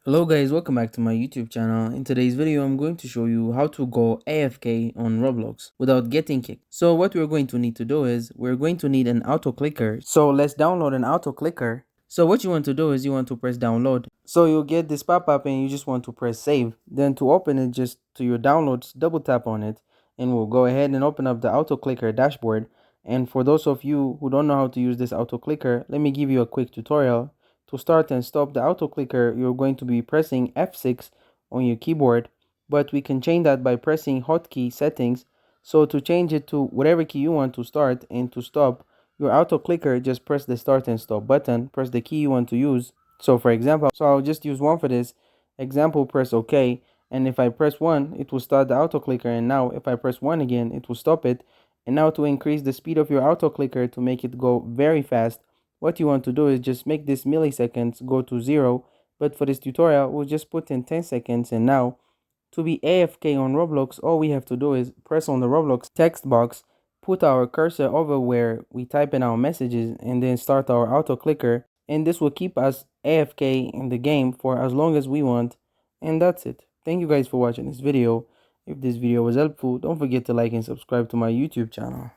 Hello guys, welcome back to my YouTube channel. In today's video, I'm going to show you how to go AFK on Roblox without getting kicked. So what we're going to need to do is we're going to need an auto clicker. So let's download an auto clicker. So what you want to do is you want to press download. So you'll get this pop-up and you just want to press save. Then to open it, just to your downloads, double tap on it and we'll go ahead and open up the auto clicker dashboard. And for those of you who don't know how to use this auto clicker, let me give you a quick tutorial. To start and stop the auto clicker, you're going to be pressing F6 on your keyboard, but we can change that by pressing hotkey settings. So to change it to whatever key you want to start and to stop your auto clicker, just press the start and stop button, press the key you want to use. So for example, I'll just use one for this example, press OK. And if I press 1, it will start the auto clicker. And now if I press 1 again, it will stop it. And now to increase the speed of your auto clicker to make it go very fast, what you want to do is just make this milliseconds go to 0, but for this tutorial we'll just put in 10 seconds. And now to be AFK on Roblox, all we have to do is press on the Roblox text box, put our cursor over where we type in our messages, and then start our auto clicker, and this will keep us AFK in the game for as long as we want. And that's it. Thank you guys for watching this video. If this video was helpful, don't forget to like and subscribe to my YouTube channel.